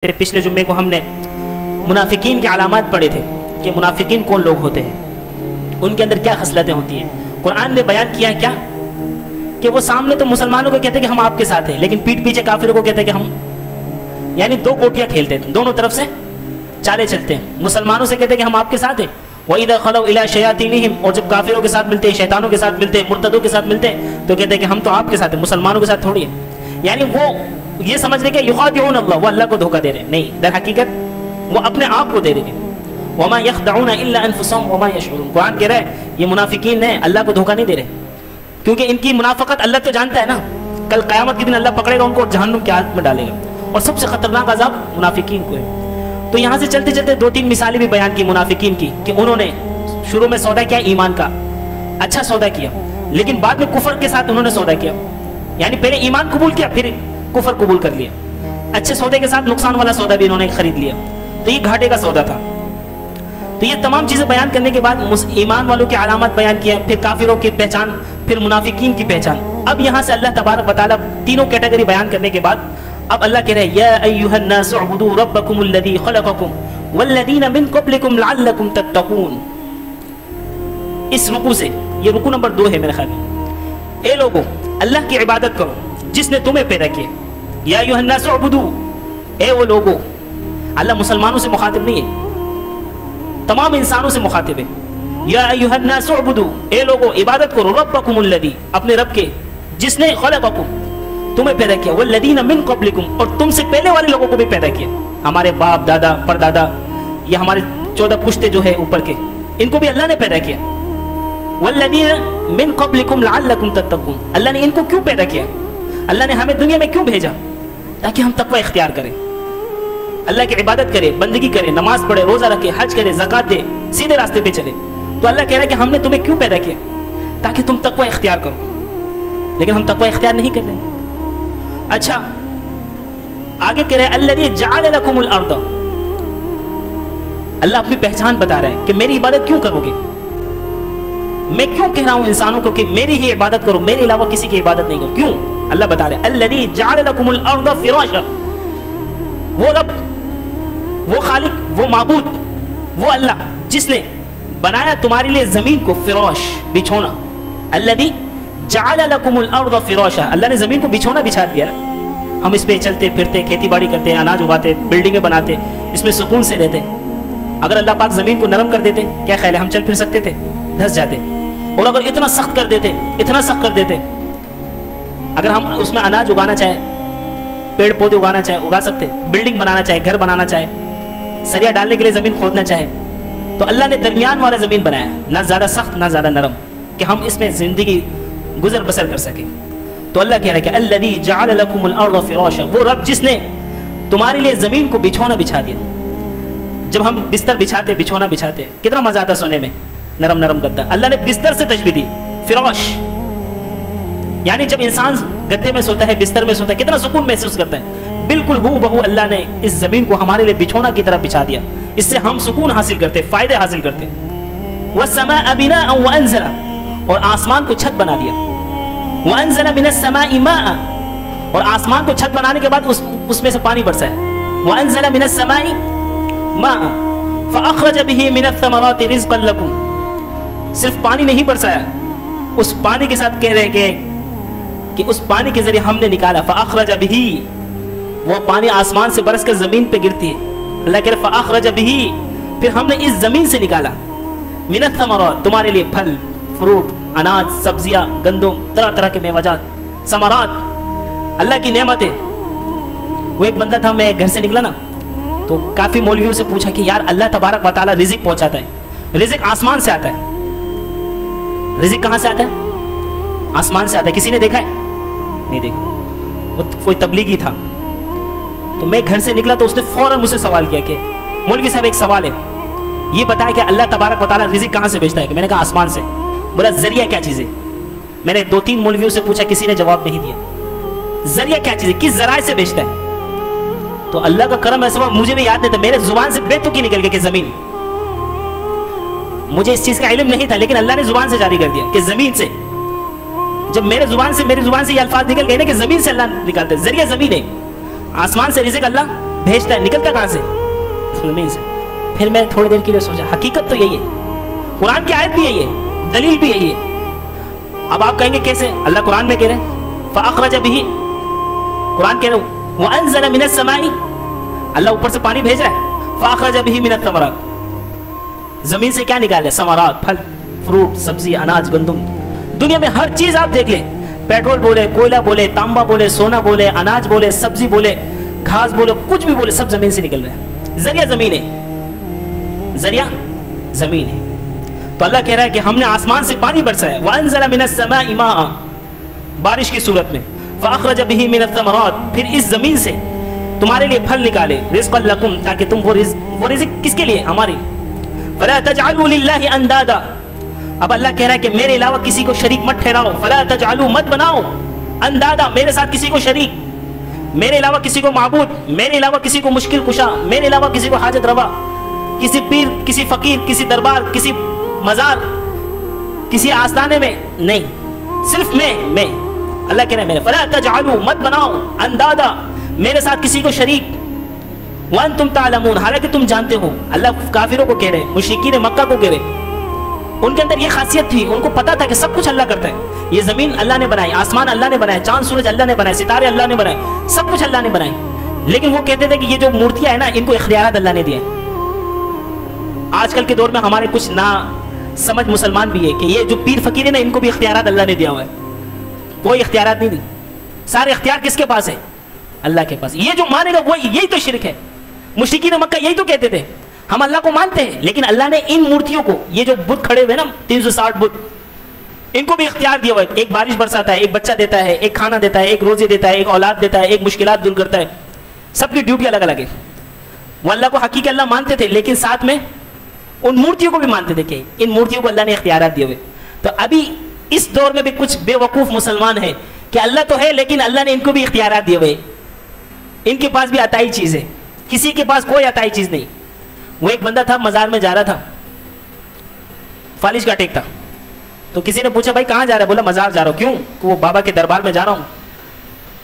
پچھلے جمعے کو ہم نے منافقین کے علامات پڑھے تھے کہ منافقین کون لوگ ہوتے ہیں، ان کے اندر کیا خصلتیں ہوتی ہیں۔ قرآن نے بیان کیا ہے کیا کہ وہ سامنے تو مسلمانوں کو کہتے ہیں کہ ہم آپ کے ساتھ ہیں، لیکن پیٹھ پیچھے کافروں کو کہتے ہیں کہ ہم، یعنی دو کوٹیاں کھیلتے ہیں، دونوں طرف سے چالے چلتے ہیں۔ مسلمانوں سے کہتے ہیں کہ ہم آپ کے ساتھ ہیں، وَإِذَا خَلَوْا إِلَىٰ شَيَاطِينِهِمْ، اور جب کافروں کے ساتھ ملتے ہیں، شیطانوں کے ساتھ ملتے ہیں، مرتدوں کے ساتھ ملتے ہیں تو کہتے ہیں کہ ہم تو آپ کے ساتھ ہیں، مسلمانوں کے ساتھ تھوڑی ہے۔ یعنی وہ یہ سمجھ رہے کہ یخادعون اللہ، وہ اللہ کو دھوکہ دے رہے ہیں، نہیں، در حقیقت وہ اپنے آپ کو دے رہے ہیں۔ وما يخدعون الا انفسهم وما يشعرون، قرآن کہہ رہا ہے یہ منافقین ہیں، اللہ کو دھوکہ نہیں دے رہے، کیونکہ ان کی منافقت اللہ تو جانتا ہے نا، کل قیامت کے دن اللہ پکڑے گا ان کو جہنم کی آگ میں ڈالے گا، اور سب سے خطرناک عذاب منافقین کو ہے۔ تو یہاں سے چلتے چلتے دو تین مثالیں بھی بیان کی منافقین کی کہ انہوں نے شروع میں سودا کیا ایمان کا، اچھا سودا کیا، لیکن بعد میں کفر کے ساتھ انہوں نے سودا کیا، یعنی پہلے ایمان قبول کیا پھر کفر قبول کر لیا، اچھے سودے کے ساتھ نقصان والا سودا بھی انہوں نے خرید لیا، تو یہ گھاٹے کا سودا تھا۔ تو یہ تمام چیزیں بیان کرنے کے بعد ایمان والوں کی علامات بیان کیا، پھر کافروں کی پہچان، پھر منافقین کی پہچان۔ اب یہاں سے اللہ تبارک و تعالیٰ تینوں کیٹیگری بیان کرنے کے بعد اب اللہ کہہ رہے ہیں یا ایھا الناس اعبدوا ربکم الذی خلقکم والذین من قبلکم لعلکم تتقون۔ اس رکوع سے، یہ رکوع نمبر 2 ہے میرے خیال میں، اے لوگو اللہ کی عبادت کرو جس نے تمہیں پیدا کیا۔ یا ایھا الناس اعبدوا، اے وہ لوگو، اللہ مسلمانوں سے مخاطب نہیں ہے، تمام انسانوں سے مخاطب ہے۔ یا ایھا الناس اعبدوا، اے لوگو عبادت کرو، ربکم الذی، اپنے رب کے جس نے خلقکم، تمہیں پیدا کیا، والذین من قبلکم، اور تم سے پہلے والے لوگوں کو بھی پیدا کیا، ہمارے باپ دادا پردادا یا ہمارے 14 پشتے جو ہے اوپر کے، ان کو بھی اللہ نے پیدا کیا۔ والذین من قبلکم لعلکم تتقون، اللہ نے ان کو کیوں پیدا کیا، اللہ نے ہمیں دنیا میں کیوں بھیجا، تاکہ ہم تقوی اختیار کریں، اللہ کی عبادت کرے، بندگی کرے، نماز پڑھے، روزہ رکھے، حج کرے، زکوٰۃ دے، سیدھے راستے پہ چلے۔ تو اللہ کہہ رہا ہے کہ ہم نے تمہیں کیوں پیدا کیا، تاکہ تم تقوی اختیار کرو، لیکن ہم تقوی اختیار نہیں کر رہے۔ اچھا آگے کہہ رہے ہیں الذی جعل لکم الارض، اللہ اپنی پہچان بتا رہا ہے کہ میری عبادت کیوں کرو گے، میں کیوں کہہ رہا ہوں انسانوں کو کہ میری ہی عبادت کرو، میرے علاوہ کسی کی عبادت نہیں کرو، کیوں؟ اللہ بتا رہے ہیں الذی جعل لکم الارض فراشا، وہ رب، وہ خالق، وہ معبود، وہ اللہ جس نے بنایا تمہارے لیے زمین کو فراش، بچھونا۔ الذی جعل لکم الارض فراشا، اللہ نے زمین کو بچھونا بچھا دیا، ہم اس پہ چلتے پھرتے، کھیتی باڑی کرتے، اناج اگاتے، بلڈنگیں بناتے، اس میں سکون سے رہتے۔ اگر اللہ پاک زمین کو نرم کر دیتے کیا خیال ہے ہم چل پھر سکتے تھے؟ دھس جاتے۔ اور اگر اتنا سخت کر دیتے، اتنا سخت کر دیتے، اگر ہم اس میں اناج اگانا چاہے، پیڑ پودے اگانا چاہے اگا سکتے، بلڈنگ بنانا چاہے، گھر بنانا چاہے، سریا ڈالنے کے لیے زمین کھودنا چاہے، تو اللہ نے درمیان والا زمین بنایا، نہ زیادہ سخت نہ زیادہ نرم، کہ ہم اس میں زندگی گزر بسر کر سکیں۔ تو اللہ کہہ رہا ہے کہ الذی جعل لکم الارض فراشا، وہ رب جس نے تمہارے لیے زمین کو بچھونا بچھا دیا۔ جب ہم بستر بچھاتے، بچھونا بچھاتے، کتنا مزہ آتا سونے میں، نرم نرم گدا، اللہ نے بستر سے تشبیہ دی، فراش، یعنی جب انسان گدے میں سوتا ہے، بستر میں سوتا ہے، کتنا سکون محسوس کرتا ہے، بالکل ہو بہو اللہ نے اس زمین کو ہمارے لیے بچھونا کی طرح بچھا دیا، اس سے ہم سکون حاصل کرتے، فائدے حاصل کرتے۔ وَالسَّمَاءَ بِنَاءً وَأَنزَلَ، اور آسمان کو چھت بنا دیا، وَأَنزَلَ مِنَ السَّمَاءِ مَاءً، اور آسمان کو چھت بنانے کے بعد اس میں سے پانی برسا ہے، وَأَنزَلَ مِنَ السَّمَاءِ مَاءً فَأَخْرَجَ بِهِ مِنَ الثَّمَرَاتِ رِزْقًا لَكُمْ، صرف پانی نہیں برسایا، اس پانی کے ساتھ کہہ رہے کہ اس پانی کے ذریعے ہم نے نکالا، فَأَخْرَجَ بِهِ، وہ پانی آسمان سے برس کر زمین پہ گرتی ہے، اللہ کہہ رہے فَأَخْرَجَ بِهِ، پھر ہم نے اس زمین سے نکالا، مِنَ الثَّمَرَاتِ، تمہارے لیے پھل، فروٹ، اناج، سبزیاں، گندم، طرح طرح کے میوجات، ثمرات، اللہ کی نعمتیں۔ وہ ایک بندہ تھا، میں گھر سے نکلا نا، تو کافی مولویوں سے پوچھا کہ یار اللہ تبارک و تعالیٰ رزق پہنچاتا ہے، رزق آسمان سے آتا ہے، رزق کہاں سے آتا ہے؟ آسمان سے آتا ہے، کسی نے دیکھا ہے؟ نہیں دیکھا۔ وہ کوئی تبلیغی تھا، تو میں گھر سے نکلا تو اس نے فوراً مجھ سے سوال کیا کہ مولوی صاحب ایک سوال ہے، یہ بتایا کہ اللہ تبارک و تعالیٰ رزق کہاں سے بھیجتا ہے؟ کہ میں نے کہا آسمان سے۔ بولا ذریعہ کیا چیز ہے؟ میں نے 2-3 مولویوں سے پوچھا، کسی نے جواب نہیں دیا، ذریعہ کیا چیز ہے، کس ذرائع سے بھیجتا ہے؟ تو اللہ کا کرم ایسا ہوا، مجھے بھی یاد نہیں تھا، میرے زبان سے بے تکی نکل گیا کہ زمین، مجھے اس چیز کا علم نہیں تھا، لیکن اللہ نے زبان سے جاری کر دیا کہ زمین سے۔ جب میری زبان سے یہ الفاظ نکل گئے نا کہ زمین سے اللہ نکالتے، ذریعہ زمین ہے، آسمان سے رزق اللہ بھیجتا ہے نکلتا کہاں سے؟ زمین سے. پھر میں تھوڑی دیر کے لیے سوچا حقیقت تو یہی ہے, قرآن کی آیت بھی یہی ہے, دلیل بھی یہی ہے. اب آپ کہیں گے کیسے؟ اللہ قرآن میں کہہ رہے ہیں فأخرج به, قرآن کہہ رہے ہیں وأنزل من السماء, اللہ اوپر سے پانی بھیج رہا ہے. فأخرج به من الثمرات, زمین سے کیا نکالے؟ ثمرات, پھل فروٹ سبزی اناج گندم. دنیا میں ہر چیز آپ دیکھ لیں, پیٹرول بولے, کوئلہ بولے, تانبا بولے, سونا بولے, اناج بولے, سبزی بولے, گھاس بولے, کچھ بھی بولے, سب زمین سے نکل رہا ہے. ذریعہ زمین ہے, ذریعہ زمین ہے. تو اللہ کہہ رہا ہے کہ ہم نے آسمان سے پانی برسایا. وَأَنزَلَ مِنَ السَّمَاءِ مَاءً, بارش کی صورت میں. فَأَخْرَجَ بِهِ مِنَ الثَّمَرَاتِ, پھر اس زمین سے تمہارے لیے پھل نکالے. رِزْقًا لَكُمْ, تاکہ تم وہ رزق کس کے لیے؟ ہماری. فَلَا تَجْعَلُوا لِلَّهِ أَنْدَادًا, اب اللہ کہہ رہا ہے کہ میرے علاوہ کسی کو شریک مت ٹھہراؤ. فَلَا تَجْعَلُوا, مت بناؤ, اندادا, میرے ساتھ کسی کو شریک, میرے علاوہ کسی کو معبود, میرے علاوہ کسی کو مشکل کشا, میرے علاوہ کسی کو حاجت روا, کسی پیر, کسی فقیر, کسی دربار, کسی مزار, کسی آستانے میں نہیں, صرف میں. اللہ کہہ رہا ہے میرے. فَلَا تَجْعَلُوا, مت بناؤ, اندادا, میرے ساتھ کسی کو شریک. وَأَنْتُمْ تَعْلَمُونَ, حالانکہ تم جانتے ہو. اللہ کافروں کو کہہ رہے, مشرکین مکہ کو کہہ رہے. ان کے اندر یہ خاصیت تھی, ان کو پتا تھا کہ سب کچھ اللہ کرتا ہے. یہ زمین اللہ نے بنائی, آسمان اللہ نے بنائے, چاند سورج اللہ نے بنائے, ستارے اللہ نے بنائے, سب کچھ اللہ نے بنائے. لیکن وہ کہتے تھے کہ یہ جو مورتیاں ہیں نا, ان کو اختیارات اللہ نے دیے. آج کل کے دور میں ہمارے کچھ نا سمجھ مسلمان بھی ہے کہ یہ جو پیر فقیر ہے نا, ان کو بھی اختیارات اللہ نے دیا ہوا ہے. کوئی اختیارات نہیں دی, سارے اختیار کس کے پاس ہے؟ اللہ کے پاس. یہ جو مانے گا وہ یہی تو شرک ہے. مشرکین مکہ یہی تو کہتے تھے, ہم اللہ کو مانتے ہیں, لیکن اللہ نے ان مورتیوں کو, یہ جو بت کھڑے ہوئے نا 360 بت, ان کو بھی اختیار دیا ہوا ہے. ایک بارش برساتا ہے, ایک بچہ دیتا ہے, ایک کھانا دیتا ہے, ایک روزی دیتا ہے, ایک اولاد دیتا ہے, ایک مشکلات دور کرتا ہے. سب کی ڈیوٹی الگ الگ ہے. وہ اللہ کو حقیقی اللہ مانتے تھے, لیکن ساتھ میں ان مورتیوں کو بھی مانتے تھے کہ ان مورتیوں کو اللہ نے اختیارات دیے ہوئے. تو ابھی اس دور میں بھی کچھ بے وقوف مسلمان ہیں کہ اللہ تو ہے, لیکن اللہ نے ان کو بھی اختیارات دیے ہوئے. ان کے پاس بھی عطائی چیز ہے, کسی کے پاس کوئی عطائی چیز نہیں. وہ ایک بندہ تھا, مزار میں جا رہا تھا, فالج کا ٹیک تھا. تو کسی نے پوچھا بھائی کہاں جا رہا ہے؟ بولا مزار جا رہا ہوں. کیوں؟ کہ وہ بابا کے دربار میں جا رہا ہوں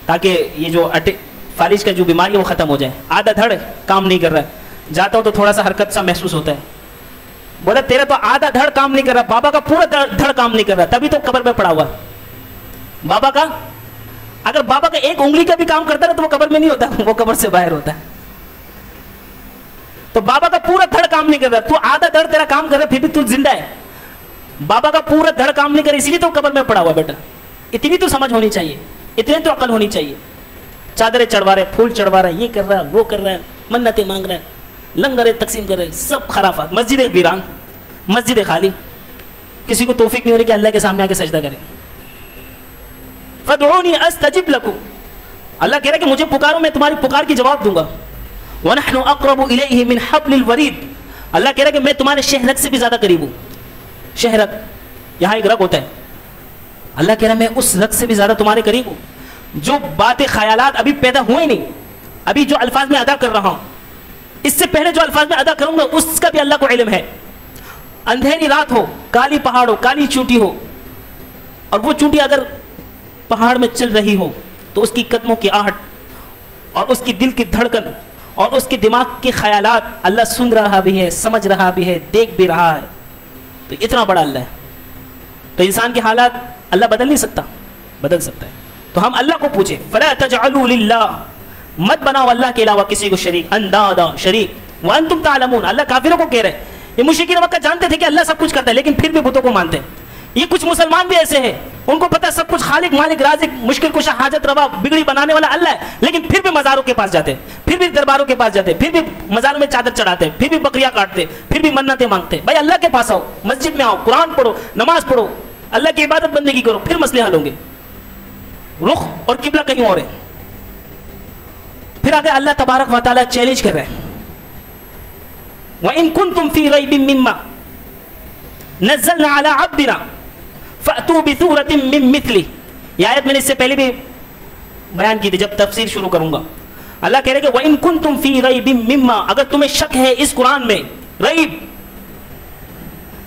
تاکہ یہ جو فالج کا جو بیماری ہے وہ ختم ہو جائے. آدھا دھڑ کام نہیں کر رہا ہے, جاتا ہوں تو تھوڑا سا حرکت سا محسوس ہوتا ہے. بولا تیرا تو آدھا دھڑ کام نہیں کر رہا, بابا کا پورا دھڑ کام نہیں کر رہا, تبھی تو قبر میں پڑا ہوا. بابا کا اگر بابا کا ایک انگلی کا بھی کام کرتا ہے تو وہ قبر میں نہیں ہوتا, وہ قبر سے باہر ہوتا ہے. تو بابا کا پورا دھڑ کام نہیں کر رہا, تو آدھا دھڑ تیرا کام کر رہا, پھر بھی تو زندہ ہے. بابا کا پورا دھڑ کام نہیں کر رہا, اسی لیے تو قبر میں پڑا ہوا. بیٹا اتنی تو سمجھ ہونی چاہیے, اتنی تو عقل ہونی چاہیے. چادریں چڑھوا رہے, پھول چڑھوا رہے, یہ کر رہا ہے, وہ کر رہا ہے, منتیں مانگ رہا ہے, لنگر تقسیم کر رہے, سب خرافات. مسجد ویران, مسجد خالی, کسی کو توفیق نہیں ہو رہی کہ اللہ کے سامنے آ کے سجدہ کرے. فَادْعُونِي أَسْتَجِبْ لَكُمْ, اللہ کہہ رہا ہے کہ مجھے پکارو, میں تمہاری پکار کی جواب دوں گا. وَنَحْنُ أَقْرَبُ إِلَيْهِ مِنْ حَبْلِ الْوَرِيدِ, اللہ کہہ رہا ہے کہ میں تمہارے شہرک سے بھی زیادہ قریب ہوں. شہرک, یہاں ایک رگ ہوتا ہے. اللہ کہہ رہا ہے میں اس رگ سے بھی زیادہ تمہارے قریب ہوں. جو باتیں خیالات ابھی پیدا ہوئے نہیں, ابھی جو الفاظ میں ادا کر رہا ہوں, اس سے پہلے جو الفاظ میں ادا کروں گا اس کا بھی اللہ کو علم ہے. اندھیری رات ہو, کالی پہاڑ ہو, کالی چونٹی ہو, اور وہ چونٹی اگر پہاڑ میں چل رہی ہو تو اس کی قدموں کی آہٹ اور اس کی دل کی دھڑکن اور اس کے دماغ کے خیالات اللہ سن رہا بھی ہے, سمجھ رہا بھی ہے, دیکھ بھی رہا ہے. تو اتنا بڑا اللہ ہے. تو انسان کے حالات اللہ بدل نہیں سکتا, بدل سکتا ہے. تو ہم اللہ کو پوچھیں فَلَا تَجْعَلُوا لِلَّهِ, مت بناؤ اللہ کے علاوہ کسی کو شریک, اندادا شریک. وَأَنْتُمْ تَعْلَمُونَ, اللہ کافروں کو کہہ رہے ہیں. یہ مشرکین مکہ جانتے تھے کہ اللہ سب کچھ کرتا ہے, لیکن پھر بھی بتوں کو مانتے ہیں. یہ کچھ مسلمان بھی ایسے ہیں, ان کو پتا سب کچھ خالق مالک رازق مشکل کشا حاجت روا بگڑی بنانے والا اللہ ہے, لیکن پھر بھی مزاروں کے پاس جاتے, پھر بھی درباروں کے پاس جاتے, پھر بھی مزاروں میں چادر چڑھاتے, پھر بھی بکریاں کاٹتے, پھر بھی منتیں مانگتے. بھائی اللہ کے پاس آؤ, مسجد میں آؤ, قرآن پڑھو, نماز پڑھو, اللہ کی عبادت بندگی کرو, پھر مسئلے حل ہوں گے. رخ اور قبلہ کہیں اور ہے. پھر آگے اللہ تبارک و تعالیٰ چیلنج کر رہے ہیں, وَإِن كُنتُمْ فِي رَيْبٍ مِّمَّا نَزَّلْنَا عَلَىٰ عَبْدِنَا فَأْتُوا بِسُورَةٍ مِّن مِّثْلِهِ. یہ آیت میں نے اس سے پہلے بھی بیان کی تھی جب تفسیر شروع کروں گا. اللہ کہہ رہے کہ وَإِن كُنتُمْ فِي رَيْبٍ مِّمَّا, اگر تمہیں شک ہے اس قرآن میں, ریب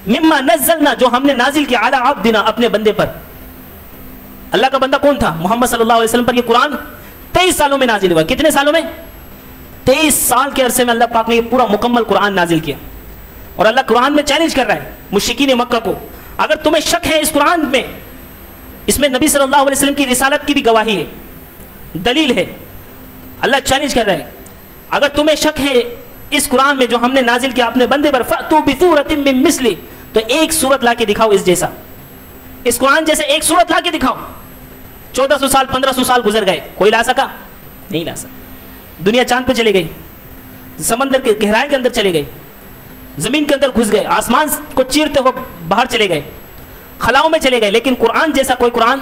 مما نزلنا, جو ہم نے نازل کیا, علی عبدنا, اپنے بندے پر. اللہ کا بندہ کون تھا؟ محمد صلی اللہ علیہ وسلم پر یہ قرآن 23 سالوں میں نازل ہوا. کتنے سالوں میں؟ 23 سال کے عرصے میں اللہ پاک نے یہ پورا مکمل قرآن نازل کیا. اور اللہ قرآن میں چیلنج کر رہا ہے مشرکین مکہ کو, اگر تمہیں شک ہے اس قرآن میں, اس میں نبی صلی اللہ علیہ وسلم کی رسالت کی بھی گواہی ہے, دلیل ہے. اللہ چیلنج کر رہا ہے, اگر تمہیں شک ہے اس قرآن میں جو ہم نے نازل کیا اپنے بندے پر, فَأْتُوا بِسُورَةٍ مِّن مِّثْلِهِ, تو ایک سورت لا کے دکھاؤ اس جیسا, اس قرآن جیسے ایک سورت لا کے دکھاؤ. 1400 سال 1500 سال گزر گئے, کوئی لا سکا؟ نہیں لا سکا. دنیا چاند پہ چلے گئی, سمندر کے گہرائی کے اندر چلے گئے, زمین کے اندر گھس گئے, آسمان کو چیرتے ہوئے باہر چلے گئے, خلاؤں میں چلے گئے, لیکن قرآن جیسا کوئی قرآن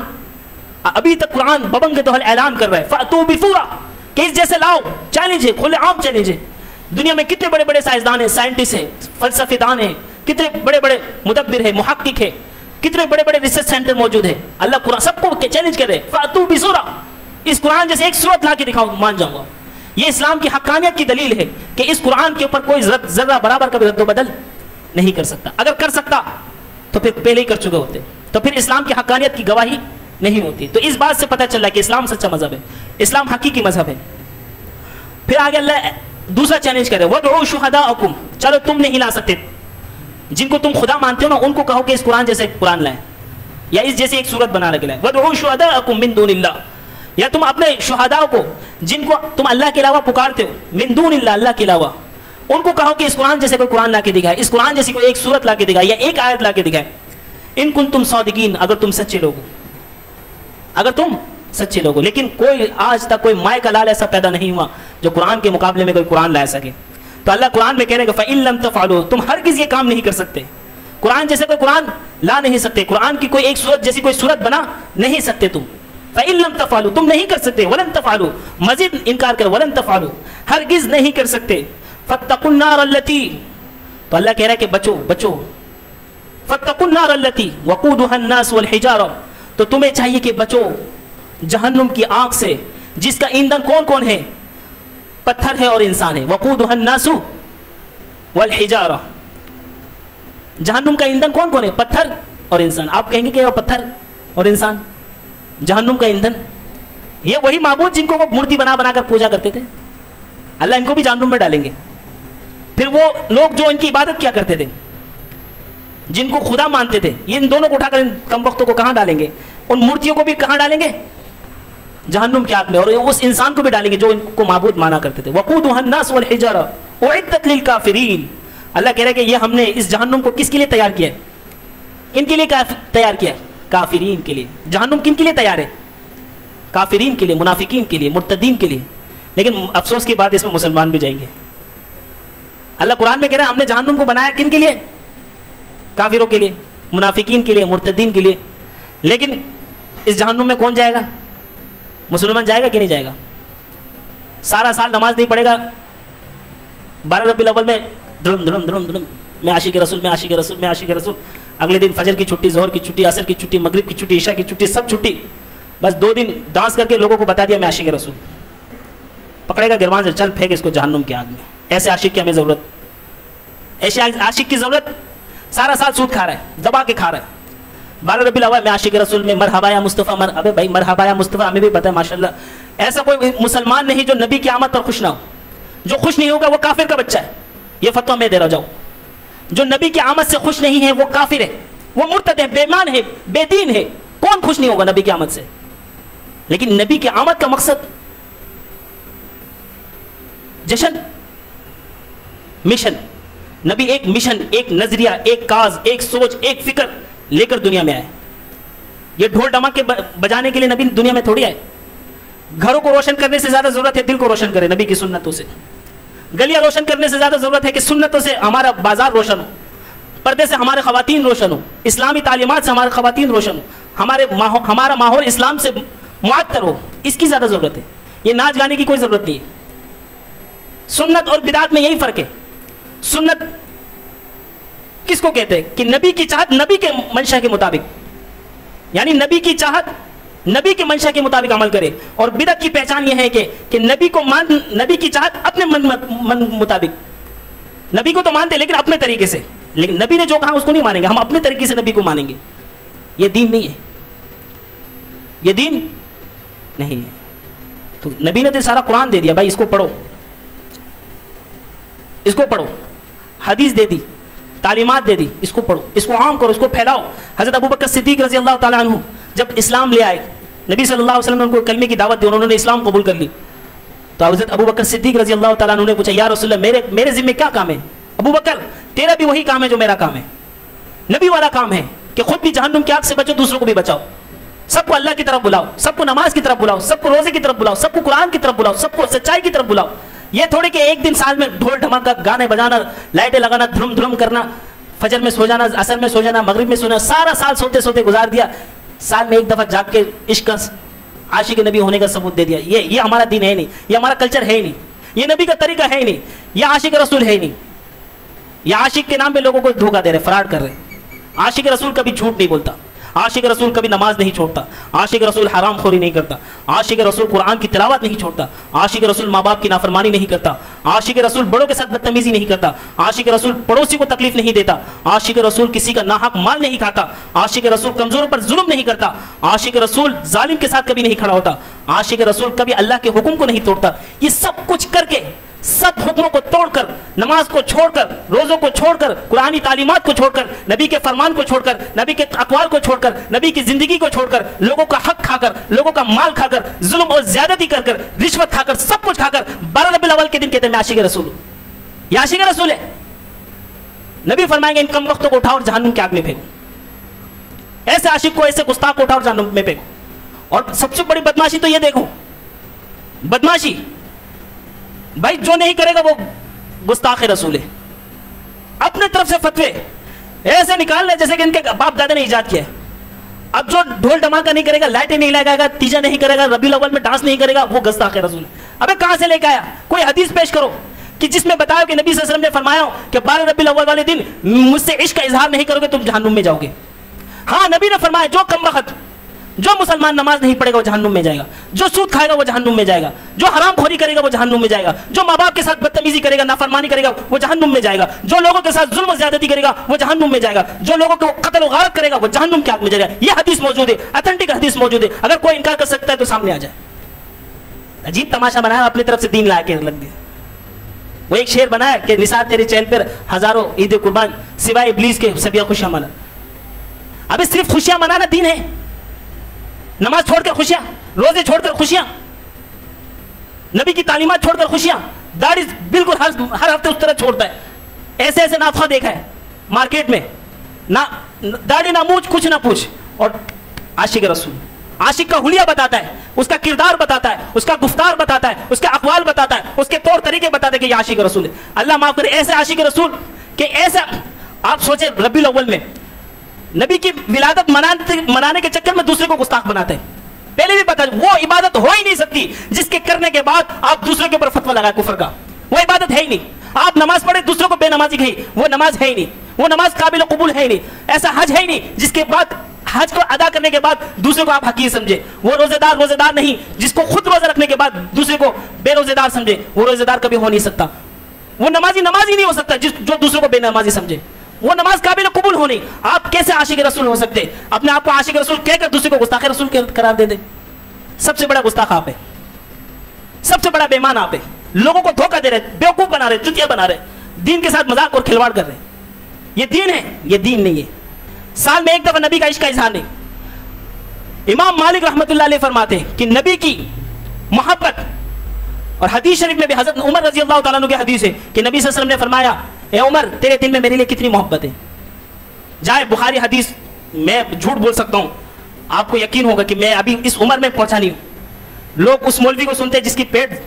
ابھی تک قرآن ببنگ دہل اعلان کر رہا ہے فَأْتُوا بِسُورَةٍ, کہ اس جیسے لاؤ. چیلنج ہے, کھلے عام چیلنج ہے. دنیا میں کتنے بڑے بڑے سائنسدان ہیں, سائنٹسٹ ہیں, فلسفی دان ہیں, کتنے بڑے بڑے مدبر ہیں, محقق ہیں, کتنے بڑے بڑے ریسرچ سینٹر موجود ہیں. اللہ قرآن سب کو چیلنج کر رہے ہیں فَأْتُوا بِسُورَةٍ, اس قرآن جیسے ایک سورت لا کے دکھاؤ, مان جاؤں گا. یہ اسلام کی حقانیت کی دلیل ہے کہ اس قرآن کے اوپر کوئی ذرہ برابر کا بھی رد و بدل نہیں کر سکتا. اگر کر سکتا تو پھر پہلے ہی کر چکے ہوتے, تو پھر اسلام کی حقانیت کی گواہی نہیں ہوتی. تو اس بات سے پتہ چل رہا ہے کہ اسلام سچا مذہب ہے, اسلام حقیقی مذہب ہے. پھر آگے اللہ دوسرا چیلنج کرے وَادْعُوا شُهَدَاءَكُمْ, چلو تم نہیں لا سکتے, جن کو تم خدا مانتے ہو نا ان کو کہو کہ اس قرآن جیسے قرآن لائیں, یا اس جیسے ایک صورت بنا کے لائیں. وَادْعُوا شُهَدَاءَكُمْ مِن دُونِ اللَّهِ, یا تم اپنے شہداء کو جن کو تم اللہ کے علاوہ پکارتے ہو, من دون اللہ, اللہ کے علاوہ, ان کو کہو کہ اس قرآن جیسے کوئی قرآن لا کے دکھائے, اس قرآن جیسی کوئی ایک صورت لا کے دکھائے, یا ایک آیت لا کے دکھائے. ان کنتم صادقین, اگر تم سچے لوگ ہو, اگر تم سچے لوگ ہو. لیکن کوئی آج تک کوئی مائے کا لال ایسا پیدا نہیں ہوا جو قرآن کے مقابلے میں کوئی قرآن لا سکے. تو اللہ قرآن میں کہہ رہے کہ فَإِن لَمْ تَفْعَلُوا, تم ہرگز یہ کام نہیں کر سکتے, قرآن جیسے کوئی قرآن لا نہیں سکتے, قرآن کی کوئی ایک صورت جیسی کوئی صورت بنا نہیں سکتے تم. فَإِن لَمْ تَفْعَلُوا, تم نہیں کر سکتے. وَلَن تَفْعَلُوا, مزید انکار کر, وَلَن تَفْعَلُوا, ہرگز نہیں کر سکتے. فَاتَّقُوا النَّارَ الَّتِي, تو اللہ کہہ رہا ہے کہ بچو بچو. فَاتَّقُوا النَّارَ الَّتِي وَقُودُهَا النَّاسُ وَالْحِجَارَةُ, تو تمہیں چاہیے کہ بچو جہنم کی آگ سے جس کا ایندھن کون کون ہے, پتھر ہے اور انسان ہے. وَقُودُهَا النَّاسُ وَالْحِجَارَةُ, جہنم کا ایندھن کون کون ہے, پتھر اور انسان. آپ کہیں گے کہ وہ پتھر اور انسان جہنم کا ایندھن, یہ وہی معبود جن کو وہ مورتی بنا بنا کر پوجا کرتے تھے, اللہ ان کو بھی جہنم میں ڈالیں گے. پھر وہ لوگ جو ان کی عبادت کیا کرتے تھے, جن کو خدا مانتے تھے, یہ ان دونوں کو اٹھا کر ان کم وقتوں کو کہاں ڈالیں گے, ان مورتیوں کو بھی کہاں ڈالیں گے, جہنم کی آگ میں, اور اس انسان کو بھی ڈالیں گے جو ان کو معبود مانا کرتے تھے. وَقُودُهَا النَّاسُ وَالْحِجَارَةُ أُعِدَّتْ لِلْكَافِرِينَ, اللہ کہہ رہے کہ یہ ہم نے اس جہنم کو کس کے لیے تیار کیا ہے, ان کے لیے تیار کیا ہے, کافرین کے لیے. جہنم کن کے لیے تیار ہے, کافرین کے لیے, منافقین کے لیے, مرتدین کے لیے. لیکن افسوس کی بات اس میں مسلمان بھی جائیں گے. اللہ قرآن میں کہہ رہا ہے ہم نے جہنم کو بنایا کن کے لیے, کافروں کے لیے, منافقین کے لیے, مرتدین کے لیے. لیکن اس جہنم میں کون جائے گا, مسلمان جائے گا کہ نہیں جائے گا؟ سارا سال نماز نہیں پڑھے گا, 12 ربیع الاول میں دھرم دھرم دھرم دھرم میں عاشق رسول, میں عاشق رسول, میں عاشق رسول. اگلے دن فجر کی چھٹی, ظہر کی چھٹی, عصر کی چھٹی, مغرب کی چھٹی, عشاء کی چھٹی, سب چھٹی. بس 2 دن ڈانس کر کے لوگوں کو بتا دیا میں عاشق رسول. پکڑے گا گرمان سے, چل پھینک اس کو جہنم کی آگ میں. ایسے عاشق کی ہمیں ضرورت, ایسے عاشق کی ضرورت. سارا سال سود کھا رہا ہے, دبا کے کھا رہا ہے. 12 ربیع الاول میں عاشق رسول میں مرحبا یا مصطفیٰ, ابے بھائی مرحبا یا مصطفیٰ ہمیں بھی پتہ ہے ماشاءاللہ. ایسا کوئی مسلمان نہیں جو نبی کی آمد پر خوش نہ ہو. جو خوش نہیں ہوگا وہ کافر کا بچہ ہے, یہ فتویٰ میں دے رہا جاؤں. جو نبی کی آمد سے خوش نہیں ہے وہ کافر ہے, وہ مرتد ہے, بے ایمان ہے, بے دین ہے. کون خوش نہیں ہوگا نبی کی آمد سے؟ لیکن نبی کی آمد کا مقصد جشن, مشن. نبی ایک مشن, ایک نظریہ, ایک کاز, ایک سوچ, ایک فکر لے کر دنیا میں آئے. یہ ڈھول ڈمکے بجانے کے لیے نبی دنیا میں تھوڑی آئے. گھروں کو روشن کرنے سے زیادہ ضرورت ہے دل کو روشن کرے نبی کی سنتوں سے. گلیاں روشن کرنے سے زیادہ ضرورت ہے کہ سنتوں سے ہمارا بازار روشن ہو, پردے سے ہمارے خواتین روشن ہو, اسلامی تعلیمات سے ہمارے خواتین روشن ہو, ہمارا ماحول اسلام سے معطر ہو. اس کی زیادہ ضرورت ہے. یہ ناچ گانے کی کوئی ضرورت نہیں ہے. سنت اور بدعت میں یہی فرق ہے. سنت کس کو کہتے ہیں کہ نبی کی چاہت نبی کے منشا کے مطابق, یعنی نبی کی چاہت نبی کے منشا کے مطابق عمل کرے. اور بدعت کی پہچان یہ ہے کہ نبی کی چاہت اپنے من مطابق. نبی کو تو مانتے لیکن اپنے طریقے سے, لیکن نبی نے جو کہا اس کو نہیں مانیں گے, ہم اپنے طریقے سے نبی کو مانیں گے. یہ دین نہیں ہے, یہ دین نہیں ہے. تو نبی نے تو سارا قرآن دے دیا, بھائی اس کو پڑھو, اس کو پڑھو، حدیث دے دی، تعلیمات دے دی، اس کو پڑھو، اس کو عام کرو، اس کو پھیلاؤ۔ حضرت ابوبکر صدیق رضی اللہ تعالیٰ عنہ جب اسلام لے آئے، نبی صلی اللہ علیہ وسلم نے ان کو کلمے کی دعوت دی، انہوں نے اسلام قبول کر لی، تو حضرت ابوبکر صدیق رضی اللہ تعالیٰ عنہ نے پوچھا یا رسول اللہ میرے ذمہ کیا کام ہے؟ ابوبکر تیرا بھی وہی کام ہے جو میرا کام ہے، نبی والا کام ہے کہ خود بھی جہنم کی آگ سے بچو، دوسروں کو بھی بچاؤ، سب کو اللہ کی طرف بلاؤ، سب کو نماز کی طرف بلاؤ، سب کو روزے کی طرف بلاؤ، سب کو قرآن کی طرف بلاؤ، سب کو سچائی کی طرف بلاؤ۔ یہ تھوڑی کہ ایک دن سال میں ڈھول ڈھماکا، گانے بجانا، لائٹیں لگانا، دھرم دھرم کرنا، فجر میں سو جانا، عصر میں سو جانا، مغرب میں سونا، سارا سال سوتے سوتے گزار دیا، سال میں ایک دفعہ جاگ کے عشق عاشق نبی ہونے کا ثبوت دے دیا۔ یہ ہمارا دین ہے نہیں، یہ ہمارا کلچر ہے ہی نہیں، یہ نبی کا طریقہ ہے ہی نہیں، یہ عاشق رسول ہے ہی نہیں۔ یہ عاشق کے نام پہ لوگوں کو دھوکہ دے رہے، فراڈ کر رہے۔ عاشق رسول کبھی جھوٹ نہیں بولتا، عاشق رسول کبھی نماز نہیں چھوڑتا، عاشق رسول حرام خوری نہیں کرتا، عاشق رسول قرآن کی تلاوت نہیں چھوڑتا، عاشق رسول ماں باپ کی نافرمانی نہیں کرتا، عاشق رسول بڑوں کے ساتھ بدتمیزی نہیں کرتا، عاشق رسول پڑوسی کو تکلیف نہیں دیتا، عاشق رسول کسی کا ناحق مال نہیں کھاتا، عاشق رسول کمزوروں پر ظلم نہیں کرتا، عاشق رسول ظالم کے ساتھ کبھی نہیں کھڑا ہوتا، عاشق رسول کبھی اللہ کے حکم کو نہیں توڑتا۔ یہ سب کچھ کر کے، سب حکموں کو توڑ کر، نماز کو چھوڑ کر، روزوں کو چھوڑ کر، قرآنی تعلیمات کو چھوڑ کر، نبی کے فرمان کو چھوڑ کر، نبی کے اقوال کو چھوڑ کر، نبی کی زندگی کو چھوڑ کر، لوگوں کا حق کھا کر، لوگوں کا مال کھا کر، ظلم اور زیادتی کر کر، رشوت کھا کر، سب کچھ کھا کر 12 ربیع الاول کے دن کہتے ہیں میں عاشق رسول ہوں۔ یہ عاشق رسول ہے۔ نبی فرمائیں گے ان کم وقتوں کو اٹھاؤ اور جہنم کی آگ میں پھینکو، ایسے عاشق کو، ایسے گستاخ کو اٹھاؤ اور جہنم میں پھینکو۔ اور سب سے بڑی بدماشی تو یہ دیکھو، بدماشی بھائی جو نہیں کرے گا وہ گستاخ رسول ہے۔ اپنے طرف سے فتوے ایسے نکال لے جیسے کہ ان کے باپ دادا نے ایجاد کیا ہے۔ اب جو ڈھول دھماکہ نہیں کرے گا، لائٹیں نہیں لگائے گا، تیجا نہیں کرے گا، ربیع الاول میں ڈانس نہیں کرے گا، وہ گستاخ رسول ہے۔ ابے کہاں سے لے کے آیا؟ کوئی حدیث پیش کرو کہ جس میں بتایا کہ نبی صلی اللہ علیہ وسلم نے فرمایا ہو کہ 12 ربیع الاول والے دن مجھ سے عشق کا اظہار نہیں کرو گے تم جہنم میں جاؤ گے۔ ہاں نبی نے فرمایا جو کم وقت، جو مسلمان نماز نہیں پڑھے گا وہ جہنم میں جائے گا، جو سود کھائے گا وہ جہنم میں جائے گا، جو حرام خوری کرے گا وہ جہنم میں جائے گا، جو ماں باپ کے ساتھ بدتمیزی کرے گا، نافرمانی کرے گا وہ جہنم میں جائے گا، جو لوگوں کے ساتھ ظلم و زیادتی کرے گا وہ جہنم میں جائے گا، جو لوگوں کو قتل و غارت کرے گا وہ جہنم کی آگ میں جائے گا۔ یہ حدیث موجود ہے، اتھینٹک حدیث موجود ہے، اگر کوئی انکار کر سکتا ہے تو سامنے آ جائے۔ عجیب تماشا بنایا، اپنی طرف سے دین لا کے رکھ دیا۔ وہ ایک شعر بنایا کہ نثار تیرے چہل پر ہزاروں عید قربان سوائے ابلیس کے سبھی خوشیاں منا۔ ابھی صرف خوشیاں منانا دین ہے؟ نماز چھوڑ کر خوشیاں، روزے چھوڑ کر خوشیاں، نبی کی تعلیمات چھوڑ کر خوشیاں، داڑھی بالکل ہر ہفتے اس طرح چھوڑتا ہے۔ ایسے ایسے نافخہ دیکھا ہے مارکیٹ میں، نہ داڑھی نہ مونچھ، کچھ نہ پوچھ، اور عاشق رسول، عاشق کا حلیہ بتاتا ہے، اس کا کردار بتاتا ہے، اس کا گفتار بتاتا ہے، اس کا اقوال بتاتا ہے، اس کے طور طریقے بتاتا ہے کہ یہ عاشق رسول ہے۔ اللہ معاف کرے، ایسے عاشق رسول کہ ایسا آپ سوچیں ربیع الاول میں نبی کی ولادت منانے کے چکر میں دوسرے کو گستاخ بناتے ہیں۔ پہلے بھی پتا وہ عبادت ہو ہی نہیں سکتی جس کے کرنے کے بعد آپ دوسرے کے اوپر فتویٰ لگائے کفر کا، وہ عبادت ہے ہی نہیں۔ آپ نماز پڑھے دوسروں کو بے نمازی کہیں، وہ نماز ہے ہی نہیں، وہ نماز قابل قبول ہے ہی نہیں۔ ایسا حج ہے ہی نہیں جس کے بعد، حج کو ادا کرنے کے بعد دوسرے کو آپ حقیر سمجھے۔ وہ روزے دار نہیں جس کو خود روزہ رکھنے کے بعد دوسرے کو بے روزے دار سمجھے، وہ روزے دار کبھی ہو نہیں سکتا۔ وہ نمازی نہیں ہو سکتا جو دوسروں کو بے نمازی سمجھے، وہ نماز قابل قبول ہونی۔ آپ کیسے عاشق رسول ہو سکتے؟ اپنے آپ کو عاشق رسول کہہ کر دوسرے کو گستاخ رسول قرار دے دے۔ سب سے بڑا گستاخ آپ ہے، سب سے بڑا بے ایمان آپ ہے۔ لوگوں کو دھوکہ دے رہے، بیوقوف بنا رہے، چتیا بنا رہے، دین کے ساتھ مذاق اور کھلواڑ کر رہے۔ یہ دین ہے؟ یہ دین نہیں ہے۔ سال میں ایک دفعہ نبی کا عشق کا اظہار نہیں۔ امام مالک رحمۃ اللہ علیہ فرماتے ہیں کہ نبی کی محبت، اور حدیث شریف میں بھی حضرت عمر رضی اللہ تعالیٰ عنہ کی حدیث ہے کہ نبی صلی اللہ علیہ وسلم نے فرمایا اے عمر تیرے دل میں میرے لیے کتنی محبت ہے۔ جائے بخاری حدیث، میں جھوٹ بول سکتا ہوں، آپ کو یقین ہوگا کہ میں ابھی اس عمر میں پہنچا نہیں ہوں۔ لوگ اس مولوی کو سنتے ہیں جس کی پیٹ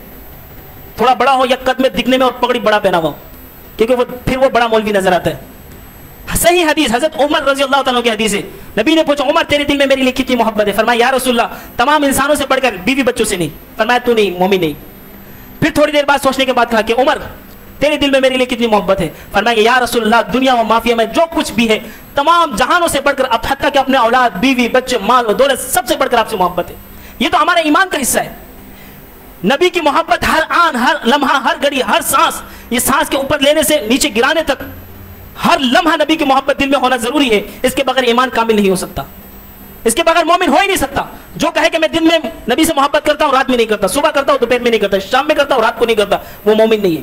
تھوڑا بڑا ہو یا قد میں دکھنے میں اور پگڑی بڑا پہنا ہوا ہو، کیونکہ پھر وہ بڑا مولوی نظر آتا ہے۔ صحیح حدیث حضرت عمر رضی اللہ تعالیٰ کی حدیث ہے، نبی نے پوچھا عمر تیرے دل میں میرے لیے کتنی محبت ہے؟ فرمایا یا رسول اللہ تمام انسانوں سے بڑھ کر بیوی بچوں سے نہیں۔ فرمایا تو نہیں، مومن نہیں۔ پھر تھوڑی دیر بعد سوچنے کے بعد کہا کہ عمر تیرے دل میں میرے لیے کتنی محبت ہے؟ فرمایا یا رسول اللہ دنیا و مافیا میں جو کچھ بھی ہے تمام جہانوں سے بڑھ کر، اب حتیٰ کہ اپنے اولاد، بیوی، بچے، مال و دولت سب سے بڑھ کر آپ سے محبت ہے۔ یہ تو ہمارے ایمان کا حصہ ہے۔ نبی کی محبت ہر آن، ہر لمحہ، ہر گھڑی، ہر سانس، یہ سانس کے اوپر لینے سے نیچے گرانے تک ہر لمحہ نبی کی محبت دل میں ہونا ضروری ہے۔ اس کے بغیر ایمان کامل نہیں ہو سکتا، اس کے بغیر مومن ہو ہی نہیں سکتا۔ جو کہے کہ میں دن میں نبی سے محبت کرتا ہوں، رات میں نہیں کرتا، صبح کرتا ہوں، دوپہر میں نہیں کرتا، شام میں کرتا ہوں، رات کو نہیں کرتا، وہ مومن نہیں ہے۔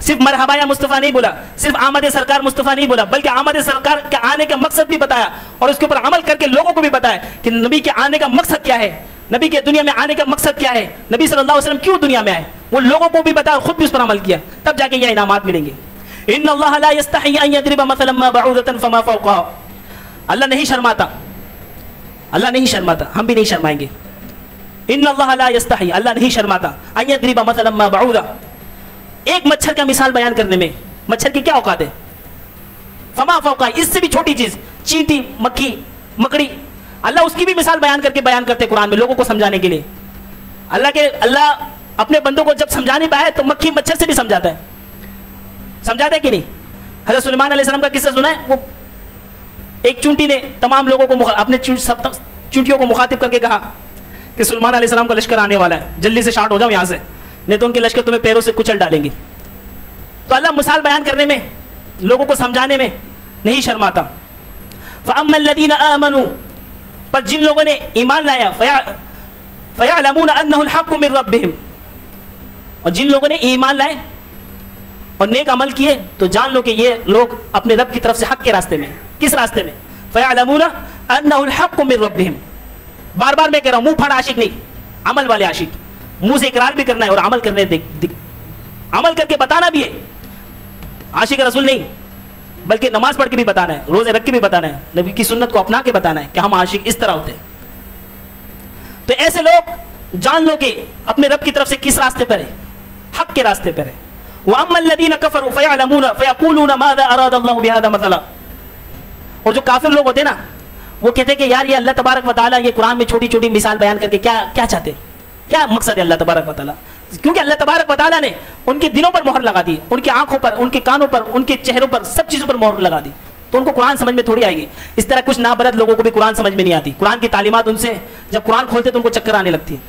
صرف مرحبا یا مصطفیٰ نہیں بولا, صرف آمد سرکار مصطفیٰ نہیں بولا, بلکہ آمد سرکار کے آنے کا مقصد بھی بتایا اور اس کے اوپر عمل کر کے لوگوں کو بھی بتایا کہ نبی کے آنے کا مقصد کیا ہے, نبی کے دنیا میں آنے کا مقصد کیا ہے, نبی صلی اللہ علیہ وسلم کیوں دنیا میں آئے, وہ لوگوں کو بھی بتایا اور خود بھی اس پر عمل کیا, تب جا کے یہ انعامات ملیں گے. ان اللہ لا یستحی ان یضرب مثلا ما بعوضۃ فما فوقها, اللہ نہیں شرماتا, اللہ نہیں شرماتا, ہم بھی نہیں شرمائیں گے. ان اللہ لا یستحی, اللہ نہیں شرماتا, ان یضرب مثلا ما بعوضہ, ایک مچھر کا مثال بیان کرنے میں, مچھر کی کیا اوقات ہے, فما فوقها, اس سے بھی چھوٹی چیز, چینٹی, مکھی, مکڑی, اللہ اس کی بھی مثال بیان کر کے بیان کرتے قرآن میں لوگوں کو سمجھانے کے لیے. اللہ اپنے بندوں کو جب سمجھانے پہ آئے تو مکھی مچھر سے بھی سمجھاتا ہے, سمجھاتا ہے کہ نہیں. حضرت سلیمان علیہ السلام کا قصہ سنا ہے, وہ ایک چونٹی نے تمام لوگوں کو اپنے چونٹیوں کو مخاطب کر کے کہا کہ سلیمان علیہ السلام کا لشکر آنے والا ہے, جلدی سے شارٹ ہو جاؤ یہاں سے, نہیں تو ان کے لشکر تمہیں پیروں سے کچل ڈالیں گے. تو اللہ مثال بیان کرنے میں, لوگوں کو سمجھانے میں نہیں شرماتا. فَأَمَّا الَّذِينَ آمَنُوا, پر جن لوگوں نے ایمان لایا, فَيَعْلَمُونَ أَنَّهُ الْحَقُّ مِنْ رَبِّهِمْ, اور جن لوگوں نے ایمان لائے اور نیک عمل کیے تو جان لو کہ یہ لوگ اپنے رب کی طرف سے حق کے راستے میں. کس راستے میں؟ فَيَعْلَمُونَ أَنَّهُ الْحَقُّ مِنْ رَبِّهِمْ. بار بار میں کہہ رہا ہوں, منہ پھاڑ عاشق نہیں, عمل والے عاشق, منہ سے اقرار بھی کرنا ہے اور عمل کرنے عمل کر کے بتانا بھی ہے. عاشق رسول نہیں, بلکہ نماز پڑھ کے بھی بتانا ہے, روزے رکھ کے بھی بتانا ہے, نبی کی سنت کو اپنا کے بتانا ہے کہ ہم عاشق اس طرح ہوتے ہیں. تو ایسے لوگ جان لو کہ اپنے رب کی طرف سے کس راستے پر ہے, حق کے راستے پر ہے. وَأَمَّا الَّذِينَ كَفَرُوا فَيَعْلَمُونَ فَيَقُولُونَ مَاذَا أَرَادَ اللَّهُ بِهَذَا مَثَلًا, اور جو کافر لوگ ہوتے ہیں نا, وہ کہتے ہیں کہ یار یہ اللہ تبارک و تعالیٰ یہ قرآن میں چھوٹی چھوٹی مثال بیان کر کے کیا چاہتے ہیں, کیا مقصد ہے اللہ تبارک و تعالیٰ. کیونکہ اللہ تبارک و تعالیٰ نے ان کے دلوں پر مہر لگا دی, ان کی آنکھوں پر, ان کے کانوں پر, ان کے چہروں پر, سب چیزوں پر مہر لگا دی, تو ان کو قرآن سمجھ میں تھوڑی آئے گی. اس طرح کچھ نابرد لوگوں کو بھی قرآن سمجھ میں نہیں آتی. قرآن کی تعلیمات ان سے جب قرآن کھولتے تو ان کو چکر آنے لگتی ہے.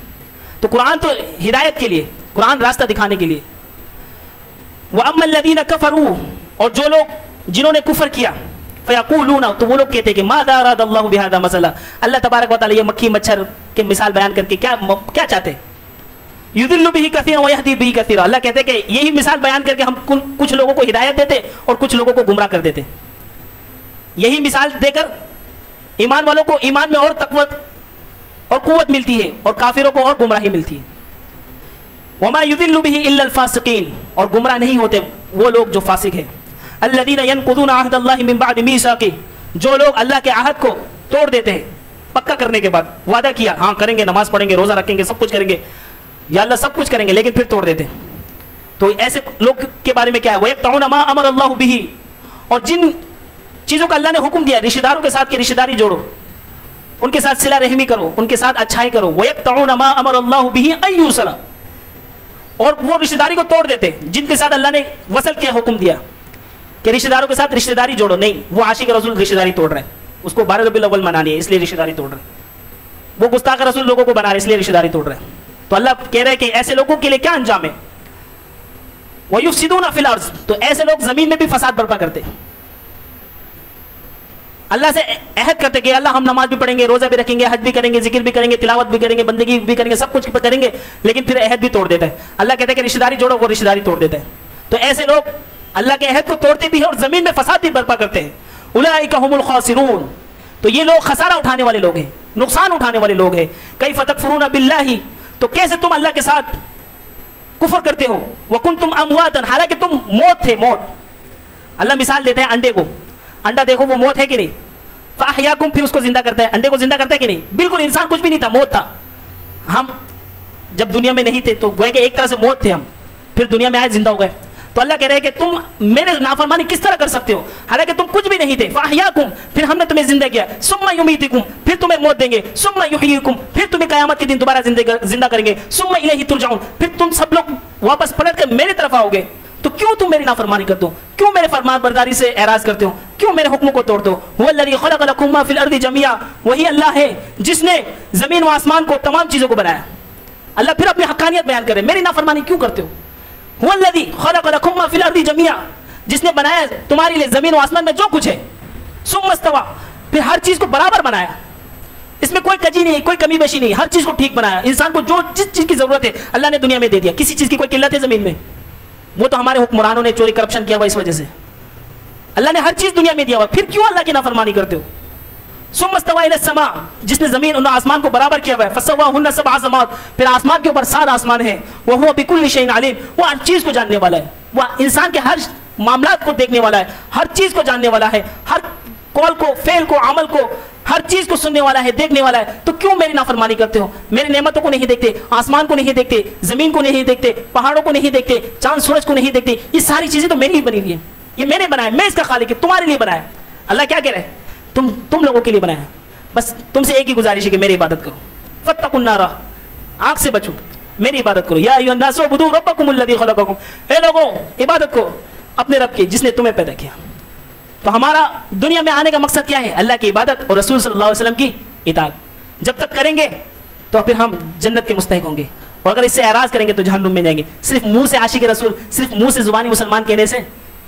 تو قرآن تو ہدایت کے لیے, قرآن راستہ دکھانے کے لیے. وَأَمَّا الَّذِينَ كَفَرُوا, اور جو لوگ جنہوں نے کفر کیا, فَيَقُولُونَ, تو وہ لوگ کہتے ہیں کہ مَاذَا أَرَادَ اللَّهُ بِهَذَا مَثَلًا, اللہ تبارک و تعالیٰ یہ مکھی مچھر کے مثال بیان کر کے کیا چاہتے ہیں. یُضِلُّ بِهِ كَثِيرًا وَيَهْدِي بِهِ كَثِيرًا, اللہ کہتے ہیں کہ یہی مثال بیان کر کے ہم کچھ لوگوں کو ہدایت دیتے اور کچھ لوگوں کو گمراہ کر دیتے. یہی مثال دے کر ایمان والوں کو ایمان میں اور تقویٰ اور قوت ملتی ہے اور کافروں کو اور گمراہی ملتی ہے. وَمَا يُضِلُّ بِهِ إِلَّا الْفَاسِقِينَ, اور گمراہ نہیں ہوتے وہ لوگ جو فاسق ہیں. الَّذِينَ يَنقُضُونَ عَهْدَ اللَّهِ مِن بَعْدِ مِيثَاقِهِ, جو لوگ اللہ کے عہد کو توڑ دیتے ہیں پکا کرنے کے بعد. وعدہ کیا, ہاں کریں گے, نماز پڑھیں گے, روزہ رکھیں گے, سب کچھ کریں گے, یا اللہ سب کچھ کریں گے, لیکن پھر توڑ دیتے ہیں. تو ایسے لوگ کے بارے میں کیا ہے, وَيَقْطَعُونَ مَا أَمَرَ اللَّهُ بِهِ, اور جن چیزوں کا اللہ نے حکم دیا, رشتہ داروں کے ساتھ رشتہ داری جوڑو, ان کے ساتھ صلہ رحمی کرو, ان کے ساتھ اچھائی کرو. وَيَقْطَعُونَ مَا أَمَرَ اللَّهُ بِهِ أَن يُوصَلَ, اور وہ رشتہ داری کو توڑ دیتے جن کے ساتھ اللہ نے وصل کے حکم دیا کہ رشتہ داروں کے ساتھ رشتہ داری جوڑو. نہیں, وہ عاشق رسول رشتہ داری توڑ رہے ہیں, اس کو 12 ربیع الاول منانی ہے اس لیے رشتہ داری توڑ رہے ہیں. وہ گستاخ رسول لوگوں کو بنا رہے ہیں اس لیے رشتہ داری توڑ رہے ہیں. تو اللہ کہہ رہے ہیں کہ ایسے لوگوں کے لیے کیا انجام ہے. وَيُفْسِدُونَ فِي الْأَرْضِ, تو ایسے لوگ زمین میں بھی فساد برپا کرتے ہیں. اللہ سے عہد کرتے کہ اللہ ہم نماز بھی پڑھیں گے, روزہ بھی رکھیں گے, حج بھی کریں گے, ذکر بھی کریں گے, تلاوت بھی کریں گے, بندگی بھی کریں گے, سب کچھ کریں گے, لیکن پھر عہد بھی توڑ دیتا ہے. اللہ کہتے ہیں کہ رشتہ داری جوڑو, وہ رشتہ داری توڑ دیتا ہے. تو ایسے لوگ اللہ کے عہد کو توڑتے بھی ہیں اور زمین میں فساد بھی برپا کرتے ہیں. اولئک هم الخاسرون, تو یہ لوگ خسارہ اٹھانے والے لوگ ہیں, نقصان اٹھانے والے لوگ ہیں. کیف تکفرون باللہ, تو کیسے تم اللہ کے ساتھ کفر کرتے ہو. وکنتم امواتا, حالانکہ تم موت تھے. موت, اللہ مثال دیتے ہیں انڈے کو, انڈا دیکھو وہ موت ہے کہ نہیں, فاحیاکم, پھر اس کو زندہ کرتا ہے. انڈے کو زندہ کرتا ہے کہ نہیں, بالکل انسان کچھ بھی نہیں تھا, موت تھا. ہم جب دنیا میں نہیں تھے تو گویا کہ ایک طرح سے موت تھے ہم, پھر دنیا میں آئے, زندہ ہو گئے. تو اللہ کہہ رہے ہیں کہ تم میرے نافرمانی کس طرح کر سکتے ہو, حالانکہ تم کچھ بھی نہیں تھے. فاحیاکم, پھر ہم نے تمہیں زندہ کیا. ثم یمیتکم, پھر تمہیں موت دیں گے. ثم یحییکم, پھر تمہیں قیامت کے دن دوبارہ زندہ کریں گے. ثم الیہ ترجعون, پھر تم سب لوگ واپس پلٹ کر میری طرف آؤ گے. تو کیوں تم میری نافرمانی کرتے ہو, کیوں میرے فرمان برداری سے اعراض کرتے ہو, کیوں میرے حکموں کو توڑتے ہو. هو الذی خلق لکم ما فی الارض جميعا, وہی اللہ ہے جس نے زمین و آسمان کو تمام چیزوں کو بنایا. اللہ پھر اپنی حقانیت بیان کرے, میری نافرمانی کیوں کرتے ہو. هو الذی خلق لکم ما فی الارض جميعا, جس نے بنایا تمہارے لیے زمین و آسمان میں جو کچھ ہے. ثم استوى, پھر ہر چیز کو برابر بنایا, اس میں کوئی کجی نہیں, کوئی کمی بیشی نہیں, ہر چیز کو ٹھیک بنایا. انسان کو جو جس چیز کی ضرورت ہے اللہ نے دنیا میں دے دیا. کسی چیز کی کوئی قلت ہے زمین میں وہ تو ہمارے حکمرانوں نے چوری کرپشن کیا ہوا اس وجہ سے. اللہ نے ہر چیز دنیا میں دیا ہوا, پھر کیوں اللہ کی نافرمانی کرتے ہو؟ ثم استوى الى السماء, جس نے زمین اور آسمان کو برابر کیا ہوا ہے, فسواهن سبع سماوات, پھر آسمان کے اوپر 7 آسمان ہیں, وهو بكل شيء عليم, وہ ہر چیز کو جاننے والا ہے, وہ انسان کے ہر معاملات کو دیکھنے والا ہے, ہر چیز کو جاننے والا ہے, ہر قول کو, فعل کو, عمل کو, ہر چیز کو سننے والا ہے, دیکھنے والا ہے. تو کیوں میری نافرمانی کرتے ہو؟ میری نعمتوں کو نہیں دیکھتے, آسمان کو نہیں دیکھتے, زمین کو نہیں دیکھتے, پہاڑوں کو نہیں دیکھتے, چاند سورج کو نہیں دیکھتے. یہ ساری چیزیں تو میری ہی بنی ہوئی ہیں, یہ میں نے بنایا, میں اس کا خالق ہے, تمہارے لیے بنایا. اللہ کیا کہہ رہے ہیں؟ تم لوگوں کے لیے بنایا. بس تم سے ایک ہی گزارش ہے کہ میری عبادت کرو. فاتقوا النار, آگ سے بچو, میری عبادت کرو. یا ایھا الناس اعبدوا ربکم الذی خلقکم, اے لوگوں عبادت کرو اپنے رب کی جس نے تمہیں پیدا کیا. تو ہمارا دنیا میں آنے کا مقصد کیا ہے؟ اللہ کی عبادت اور رسول صلی اللہ علیہ وسلم کی اطاعت. جب تک کریں گے تو پھر ہم جنت کے مستحق ہوں گے, اور اگر اس سے اعراض کریں گے تو جہنم میں جائیں گے. صرف منہ سے عاشق رسول, صرف منہ سے زبانی مسلمان کہنے سے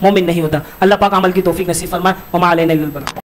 مومن نہیں ہوتا. اللہ پاک عمل کی توفیق نصیب فرمائے. وما علینا الا البلاغ.